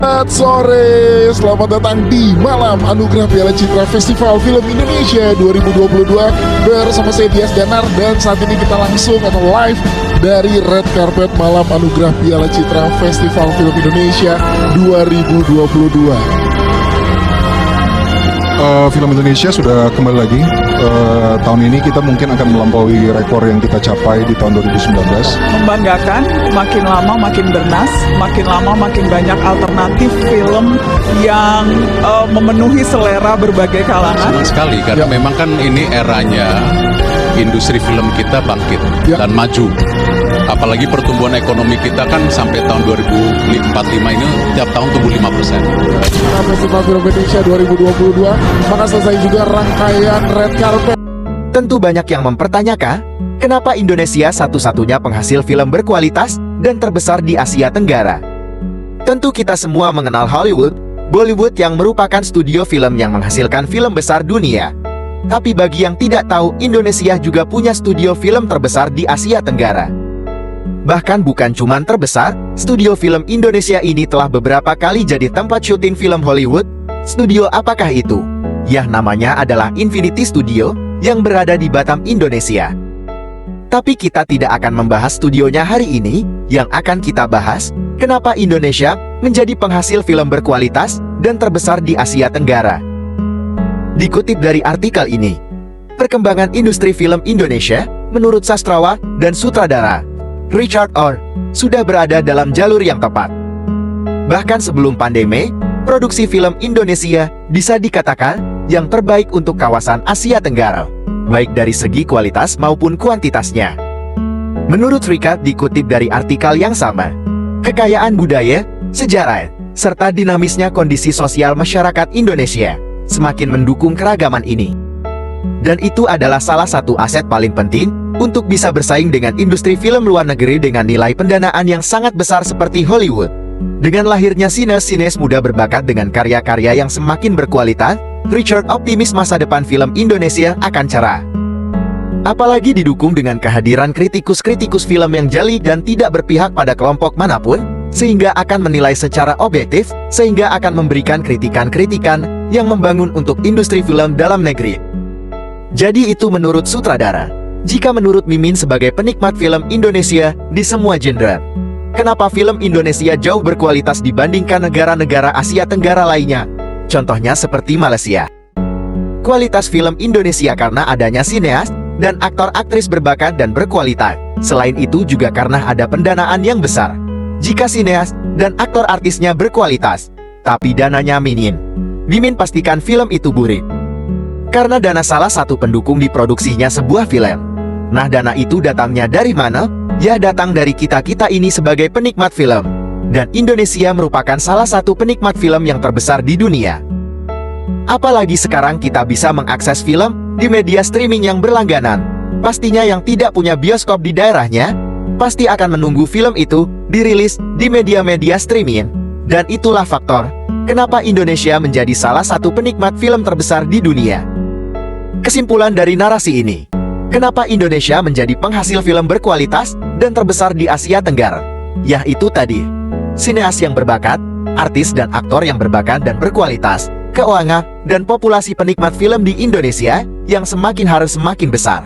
Selamat sore, selamat datang di Malam Anugerah Piala Citra Festival Film Indonesia 2022 bersama saya Dias Danar, dan saat ini kita langsung atau live dari Red Carpet Malam Anugerah Piala Citra Festival Film Indonesia 2022. Film Indonesia sudah kembali lagi. Tahun ini kita mungkin akan melampaui rekor yang kita capai di tahun 2019. Membanggakan, makin lama makin bernas, makin lama makin banyak alternatif film yang memenuhi selera berbagai kalangan. Senang sekali karena memang kan ini eranya industri film kita bangkit dan maju. Apalagi pertumbuhan ekonomi kita kan sampai tahun 2045 ini tiap tahun tumbuh 5%. Festival Film Indonesia 2022, maka selesai juga rangkaian Red Carpet. Tentu banyak yang mempertanyakan, kenapa Indonesia satu-satunya penghasil film berkualitas dan terbesar di Asia Tenggara? Tentu kita semua mengenal Hollywood, Bollywood yang merupakan studio film yang menghasilkan film besar dunia. Tapi bagi yang tidak tahu, Indonesia juga punya studio film terbesar di Asia Tenggara. Bahkan bukan cuman terbesar, studio film Indonesia ini telah beberapa kali jadi tempat syuting film Hollywood. Studio apakah itu? Ya, namanya adalah Infinity Studio yang berada di Batam, Indonesia. Tapi kita tidak akan membahas studionya hari ini. Yang akan kita bahas, kenapa Indonesia menjadi penghasil film berkualitas dan terbesar di Asia Tenggara. Dikutip dari artikel ini, perkembangan industri film Indonesia menurut sastrawan dan sutradara Richard Orr sudah berada dalam jalur yang tepat. Bahkan sebelum pandemi, produksi film Indonesia bisa dikatakan yang terbaik untuk kawasan Asia Tenggara, baik dari segi kualitas maupun kuantitasnya. Menurut Richard, dikutip dari artikel yang sama, kekayaan budaya, sejarah, serta dinamisnya kondisi sosial masyarakat Indonesia semakin mendukung keragaman ini. Dan itu adalah salah satu aset paling penting untuk bisa bersaing dengan industri film luar negeri dengan nilai pendanaan yang sangat besar seperti Hollywood. Dengan lahirnya sinias muda berbakat dengan karya-karya yang semakin berkualitas, Richard optimis masa depan film Indonesia akan cerah. Apalagi didukung dengan kehadiran kritikus-kritikus film yang jeli dan tidak berpihak pada kelompok manapun, sehingga akan menilai secara objektif, sehingga akan memberikan kritikan-kritikan yang membangun untuk industri film dalam negeri. Jadi itu menurut sutradara. Jika menurut Mimin sebagai penikmat film Indonesia di semua genre, kenapa film Indonesia jauh berkualitas dibandingkan negara-negara Asia Tenggara lainnya? Contohnya seperti Malaysia. Kualitas film Indonesia karena adanya sineas dan aktor-aktris berbakat dan berkualitas. Selain itu juga karena ada pendanaan yang besar. Jika sineas dan aktor artisnya berkualitas, tapi dananya minim, Mimin pastikan film itu burik. Karena dana salah satu pendukung diproduksinya sebuah film. Nah, dana itu datangnya dari mana? Ya, datang dari kita-kita ini sebagai penikmat film. Dan Indonesia merupakan salah satu penikmat film yang terbesar di dunia. Apalagi sekarang kita bisa mengakses film di media streaming yang berlangganan. Pastinya yang tidak punya bioskop di daerahnya, pasti akan menunggu film itu dirilis di media-media streaming. Dan itulah faktor kenapa Indonesia menjadi salah satu penikmat film terbesar di dunia. Kesimpulan dari narasi ini, kenapa Indonesia menjadi penghasil film berkualitas dan terbesar di Asia Tenggara? Yaitu tadi, sineas yang berbakat, artis dan aktor yang berbakat dan berkualitas, keuangan, dan populasi penikmat film di Indonesia yang semakin harus semakin besar.